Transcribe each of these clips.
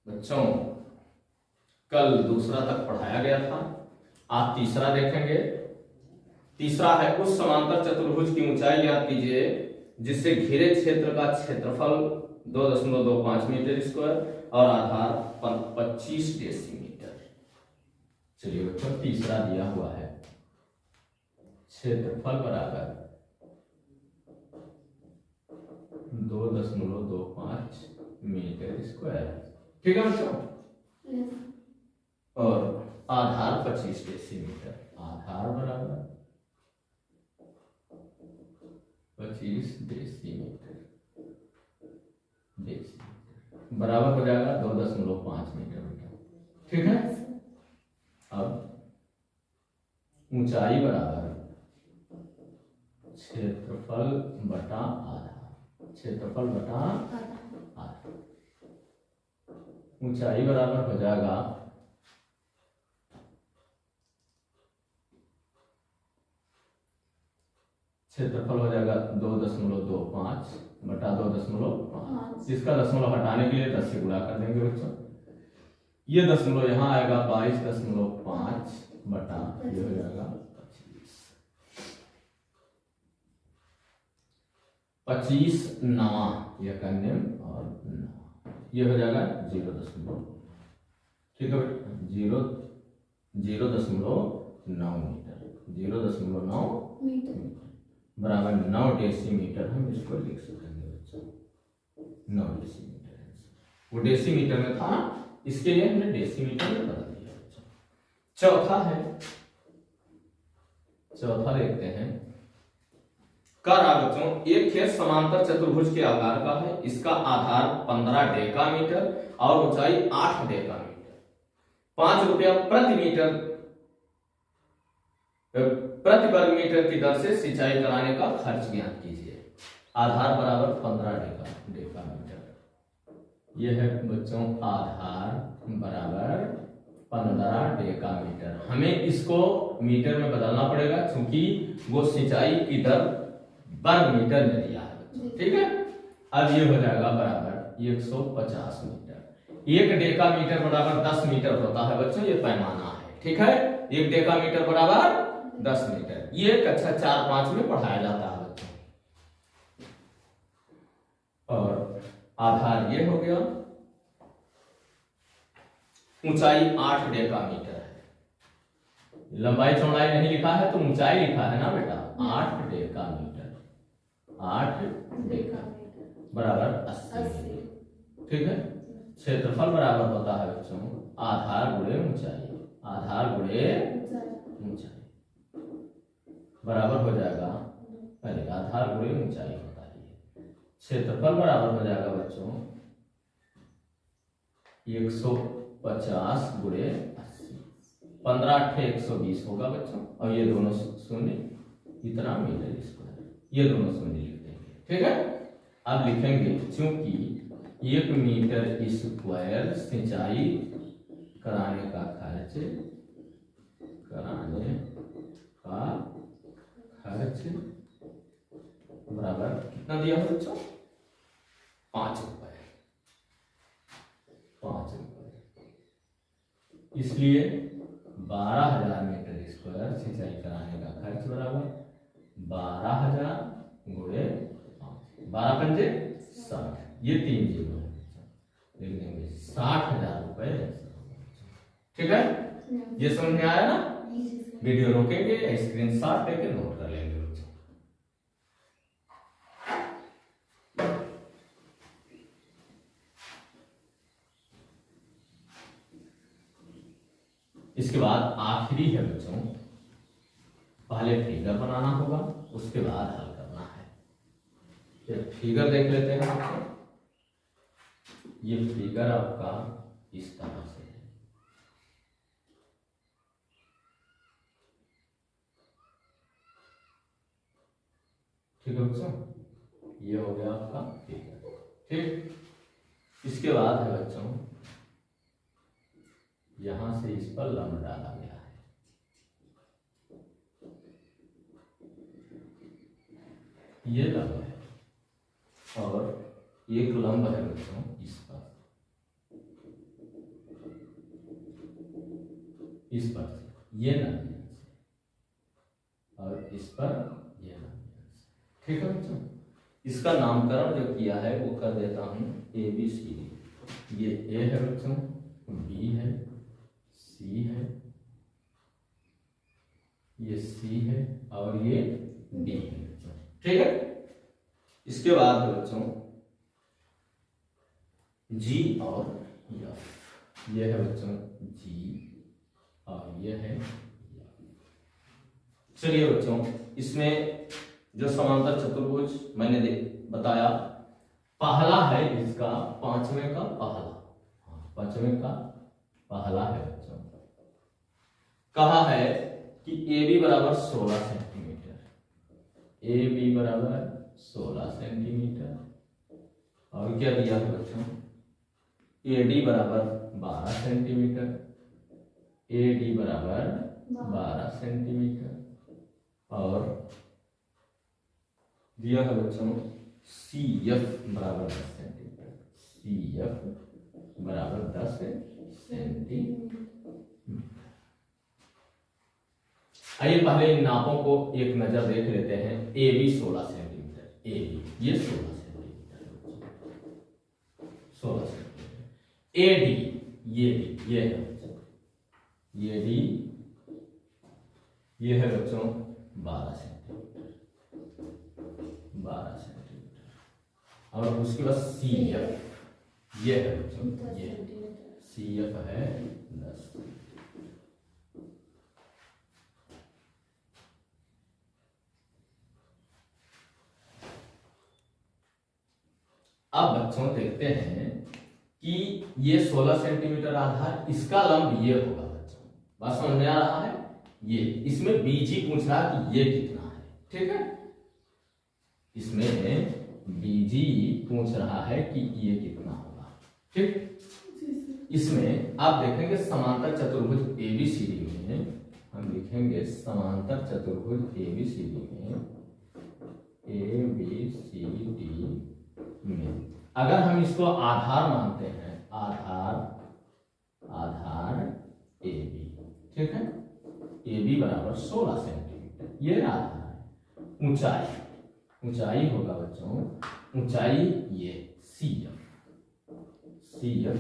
बच्चों कल दूसरा तक पढ़ाया गया था, आज तीसरा देखेंगे। तीसरा है उस समांतर चतुर्भुज की ऊंचाई ज्ञात कीजिए जिससे घिरे क्षेत्र का क्षेत्रफल 2.25 मीटर स्क्वायर और आधार 25 डेसीमीटर। चलिए बच्चों तीसरा दिया हुआ है क्षेत्रफल बराबर 2.25 मीटर स्क्वायर, ठीक है बच्चों। और आधार 25 डेसीमीटर, आधार बराबर 25 डेसीमीटर बराबर हो जाएगा 2.5 मीटर, ठीक है। अब ऊंचाई बराबर क्षेत्रफल बटा आधार, क्षेत्रफल बटा आधार, ऊंचाई बराबर हो जाएगा क्षेत्रफल हो जाएगा 2.25 बटा 2.5। इसका दशमलव हटाने के लिए 10 से गुणा कर देंगे बच्चों। ये दशमलव यहाँ आएगा 22.5 बटा ये हो जाएगा 25 नवा यह करने और ये हो जाएगा 0, ठीक है बेटा 0.9 मीटर, 0.9 मीटर बराबर 9 डेसीमीटर। हम इसको लिख सकेंगे बच्चों 9 डेसीमीटर है। वो डेसीमीटर में था, इसके लिए हमने डेसीमीटर में बदल दिया बच्चों। चौथा देखते हैं। कर रहा बच्चों एक खेत समांतर चतुर्भुज के आकार का है, इसका आधार 15 डेकामीटर और ऊंचाई 8 डेकामीटर। 5 रुपया प्रति वर्ग मीटर की दर से सिंचाई कराने का खर्च ज्ञात कीजिए। आधार बराबर 15 डेकामीटर। यह है बच्चों आधार बराबर 15 डेकामीटर। हमें इसको मीटर में बदलना पड़ेगा क्योंकि वो सिंचाई की दर वर्ग मीटर में दिया है बच्चों, ठीक है। अब ये हो जाएगा बराबर 150 मीटर। 1 डेकामीटर बराबर 10 मीटर होता है बच्चों, ये पैमाना है, ठीक है। 1 डेकामीटर बराबर 10 मीटर। ये कक्षा 4-5 में पढ़ाया जाता है बच्चों। और आधार ये हो गया, ऊंचाई 8 डेकामीटर है। लंबाई चौड़ाई नहीं लिखा है तो ऊंचाई लिखा है ना बेटा, 8 डेकामीटर, 8 डेकामीटर बराबर 80 मीटर, ठीक है। क्षेत्रफल बराबर होता है बच्चों आधार गुणे ऊंचाई, आधार गुणे ऊंचाई बराबर हो जाएगा, पहले आधार गुणे ऊंचाई होता है। क्षेत्रफल बराबर हो जाएगा बच्चों 150 गुणे 80, 15 8 120 होगा बच्चों। और ये दोनों शून्य इतना मीटर स्क्वायर, ये दोनों शून्य लिख देंगे, ठीक है। अब लिखेंगे क्योंकि 1 मीटर स्क्वायर सिंचाई कराने का खर्च बराबर कितना दिया है बच्चों, 5 रुपए, 5 रुपए। इसलिए 12,000 मीटर स्क्वायर सिंचाई कराने का खर्च बराबर 12,000 गुणे 12 पंजे 60, ये 3 जीरो है, लिख देंगे 60,000 रुपए, ठीक है। ये समझ में आया ना। वीडियो रोकेंगे, स्क्रीनशॉट लेके नोट कर लेंगे बच्चों। इसके बाद आखिरी है बच्चों, पहले फिगर बनाना होगा उसके बाद हल करना है। फिर फिगर देख लेते हैं बच्चों। ये फिगर आपका इस तरह से है, ठीक है बच्चों। ये हो गया आपका फिगर, ठीक। इसके बाद है बच्चों यहां से इस पर लंब डाला गया है, ये लंब है और एक लंब है बच्चों इस पर, इस पर ये 90 अंश और इस पर ये 90 अंश। ठीक है बच्चों, इसका नामकरण जो किया है वो कर देता हूं ABCD। ये A है बच्चों, B है, C है, ये C है और ये D है बच्चों। ठीक है, इसके बाद है बच्चों G और F। ये है बच्चों G और ये है F। चलिए बच्चों, इसमें जो समांतर चतुर्भुज मैंने बताया, पहला है इसका पांचवें का पहला, पांचवें का पहला है बच्चों। कहा है कि AB बराबर 16 सेंटीमीटर, AB बराबर 16 सेंटीमीटर और क्या दिया है बच्चों AD बराबर 12 सेंटीमीटर, AD बराबर 12 सेंटीमीटर और दिया है बच्चों CF बराबर 10 सेंटीमीटर, CF बराबर 10 सेंटीमीटर। आइए पहले इन नापों को एक नजर देख लेते हैं। AB 16 सेंटीमीटर, AB ये 16 सेंटीमीटर, 16 सेंटीमीटर। AD ये है बच्चों, ये D ये है बच्चों 12 सेंटीमीटर, 12 सेंटीमीटर और उसके बाद CF ये है बच्चों, ये CF है 10। अब बच्चों देखते हैं कि ये 16 सेंटीमीटर आधार, इसका लंब ये होगा बच्चों, बात समझ में आ रहा है। ये इसमें BG पूछ रहा है कि ये कितना है। ठीक है, इसमें BG पूछ रहा है कि ये कितना होगा। ठीक, इसमें आप देखेंगे समांतर चतुर्भुज ABCD में हम लिखेंगे समांतर चतुर्भुज ABCD में ABCD में अगर हम इसको आधार मानते हैं, आधार AB, ठीक है, AB बराबर 16 सेंटीमीटर ये आधार है। ऊंचाई होगा बच्चों, ऊंचाई ये CF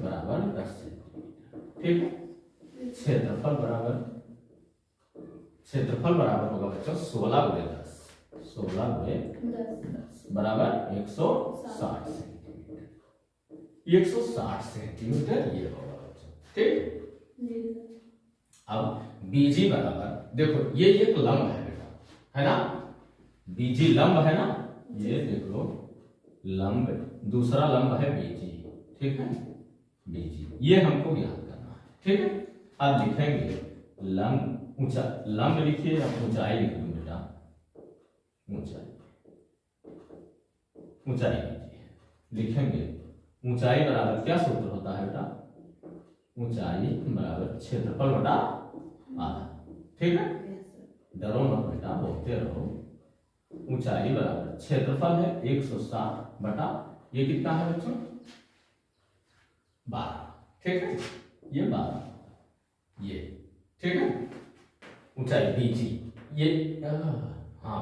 बराबर 10 सेंटीमीटर। ठीक, क्षेत्रफल बराबर होगा बच्चों 16 × 10, 16 × 10 बराबर 160 सेंटीमीटर, 160 सेंटीमीटर ये होगा बच्चों। ठीक, अब BG बराबर देखो ये एक लंब है बेटा, है ना, BG लंब है ना, ये देख लो लंब, दूसरा लंब है BG। ठीक है, BG ये हमको ज्ञात करना है। ठीक है, अब लिखेंगे लंब, लंब लिखिए या ऊंचाई लिख दो बेटा, ऊंचाई लिखेंगे। ऊंचाई बराबर क्या सूत्र होता है बेटा, ऊंचाई बराबर क्षेत्रफल बटा आधा। ठीक है, डरो मत बेटा, बोलते रहो। ऊंचाई बराबर क्षेत्रफल है 160 बटा ये कितना है बच्चों 12। ठीक है, ये 12 ये। ठीक है, ऊंचाई BG ये, हाँ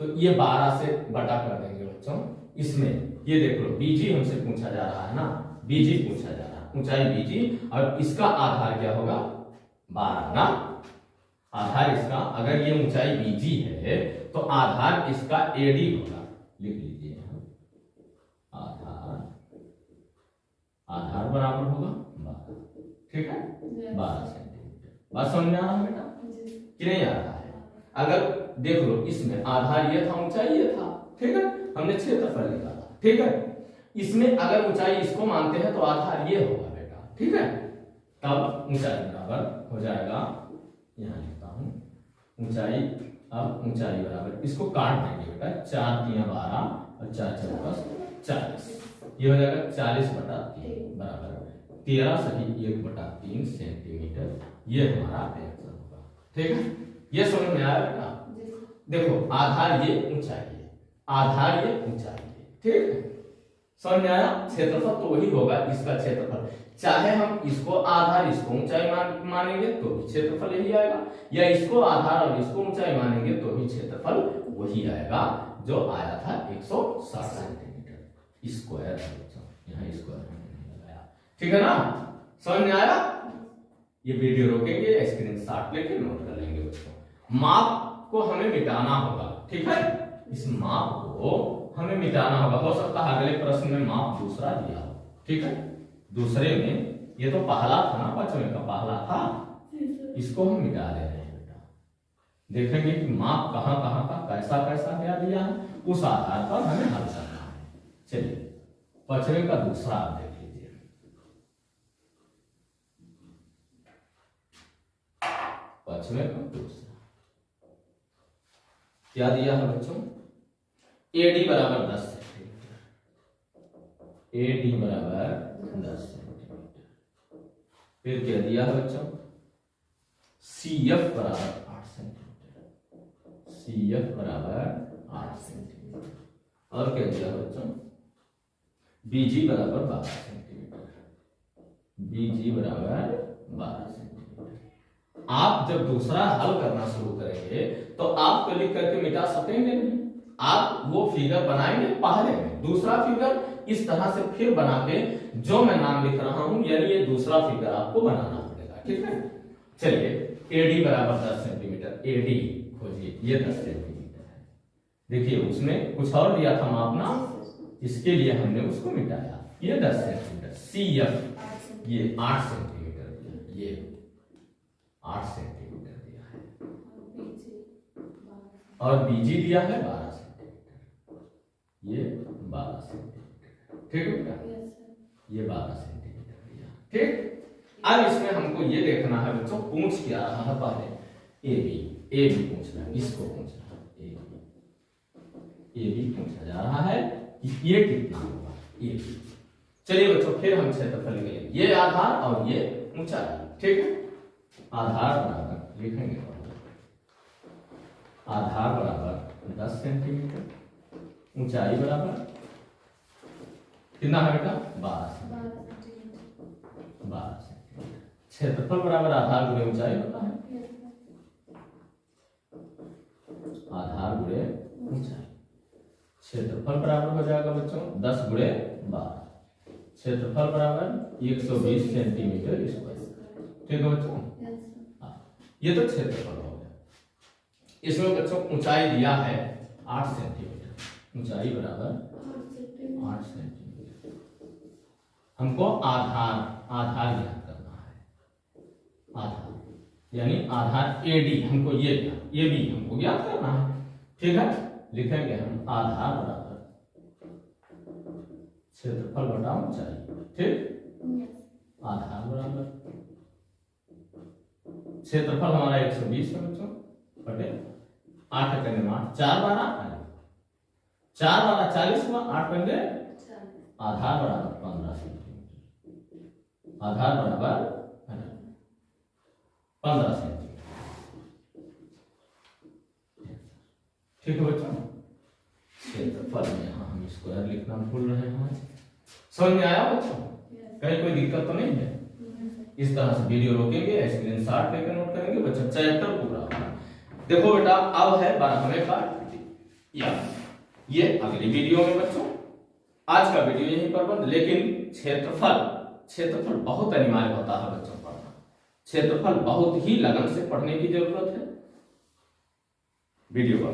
तो ये 12 से बटा कर देंगे बच्चों। इसमें ये देख लो BG हमसे पूछा जा रहा है ना, BG पूछा जा रहा है, ऊंचाई BG और इसका आधार क्या होगा 12 ना, आधार इसका, अगर ये ऊंचाई BG है तो आधार इसका AD होगा। लिख लीजिए आधार बराबर होगा 12। ठीक है, 12 सेंटीमीटर। बात समझ में आ रहा है बेटा कि नहीं आ रहा है? अगर देख लो इसमें आधार ये था, ऊंचाई ये था। ठीक है, हमने क्षेत्रफल निकाला। ठीक है, इसमें अगर ऊंचाई इसको मानते हैं तो आधार ये होगा बेटा। ठीक है, तब ऊंचाई बराबर हो जाएगा, यहां लिखता हूं ऊंचाई, अब ऊंचाई बराबर इसको काट देंगे बेटा, 4 × 3 12 और 4 × 4 40, ये हो जाएगा 40/3 बराबर 13 सही 1/3 सेंटीमीटर। ये हमारा आंसर होगा। ठीक है, ये समझ में आया बेटा। देखो आधार ये ऊंचाई है, आधार ये ऊंचाई है। ठीक है, समझ में आया? क्षेत्रफल तो वही होगा इसका क्षेत्रफल, चाहे हम इसको आधार इसको ऊंचाई मानेंगे तो भी क्षेत्रफल यही आएगा, या इसको आधार और इसको ऊंचाई मानेंगे तो भी क्षेत्रफल वही आएगा जो आया था 160 सेंटीमीटर स्क्वायर। यहाँ स्क्वायर हमने लगाया, ठीक है ना? समझ में आया? ये वीडियो रोकेंगे, स्क्रीनशॉट लेके नोट कर लेंगे बच्चों। माप को हमें मिटाना होगा, ठीक है? इस माप को हमें मिटाना होगा। हो सकता है अगले प्रश्न में माप दूसरा दिया हो, ठीक है? दूसरे में ये तो पहला था ना, 5वें का पहला था, इसको हम मिटा दे रहे हैं बेटा। देखेंगे कि माप कहाँ कहाँ का कैसा कैसा क्या दिया है, उस आधार पर हमें हल करना है। चलिए 5वें का दूसरा आप देख लीजिए। 5वें का दूसरा क्या दिया है बच्चों? AD बराबर 10 सेंटीमीटर, AD बराबर 10 सेंटीमीटर। फिर क्या दिया है बच्चों? CF बराबर 8 सेंटीमीटर, CF बराबर 8 सेंटीमीटर। और क्या दिया है बच्चों? BG बराबर 12 सेंटीमीटर, BG बराबर 12 सेंटीमीटर। आप जब दूसरा हल करना शुरू करेंगे तो आप तो लिख करके मिटा सकेंगे नहीं, आप वो फिगर बनाएंगे पहले में, दूसरा फिगर इस तरह से फिर बना के जो मैं नाम लिख रहा हूं, यानी ये दूसरा फिगर आपको बनाना पड़ेगा, ठीक है? चलिए AD बराबर 10 सेंटीमीटर, AD खोजिए, ये 10 सेंटीमीटर है। देखिए उसमें कुछ और दिया था मापना, इसके लिए हमने उसको मिटाया, ये 10 सेंटीमीटर। CF ये 8 सेंटीमीटर दिया, ये 8 सेंटीमीटर दिया है, और BG दिया है 12 सेंटीमीटर, ये 12 सेंटीमीटर, ठीक है बेटा? ये 12 सेंटीमीटर दिया, ठीक। अब इसमें हमको ये देखना है बच्चों, पूछ क्या रहा है पहले? AB पूछ रहा है, इसको पूछ रहा है, AB पूछा जा रहा है कि ये कितना होगा, AB। चलिए बच्चों फिर हम क्षेत्रफल लिखेंगे, ये आधार और ये ऊंचाई, ठीक है? आधार बराबर लिखेंगे, आधार बराबर 10 सेंटीमीटर, ऊंचाई बराबर कितना है बेटा? 12 सेंटीमीटर, 12 सेंटीमीटर। क्षेत्रफल बराबर आधार गुणे ऊंचाई होता है, आधार गुणे ऊंचाई। क्षेत्रफल बराबर हो जाएगा बच्चों 10 गुणे 12, क्षेत्रफल बराबर 120 सेंटीमीटर स्क्वायर, ठीक है बच्चों? ये तो क्षेत्रफल हो गया। इसमें बच्चों ऊंचाई दिया है 8 सेंटीमीटर, ऊंचाई बराबर 8 सेंटीमीटर। हमको आधार ज्ञात करना है, आधार यानी आधार AD हमको ये भी हमको ज्ञात करना है, ठीक है? लिखेंगे हम आधार बराबर क्षेत्रफल बटा ऊंचाई, ठीक? आधार बराबर क्षेत्रफल हमारा 120 है बच्चों, बटे 8 करने 8, 4 12 4 12 40 हुआ, 8 पंजे आधार बराबर 15 सेंटीमीटर, आधार बराबर 15 सेंटीमीटर, ठीक है बच्चों? क्षेत्रफल में यहाँ हम स्क्वायर लिखना भूल रहे हैं, समझ में आया बच्चों? कहीं कोई दिक्कत तो नहीं है? इस तरह से वीडियो रोकेंगे, स्क्रीनशॉट लेकर नोट करेंगे बच्चों, चैप्टर पूरा। देखो बेटा अब है 12वें का या ये अगली वीडियो में बच्चों। आज का वीडियो यहीं पर बंद, लेकिन क्षेत्रफल बहुत अनिवार्य होता है बच्चों पढ़ना, क्षेत्रफल बहुत ही लगन से पढ़ने की जरूरत है। वीडियो पर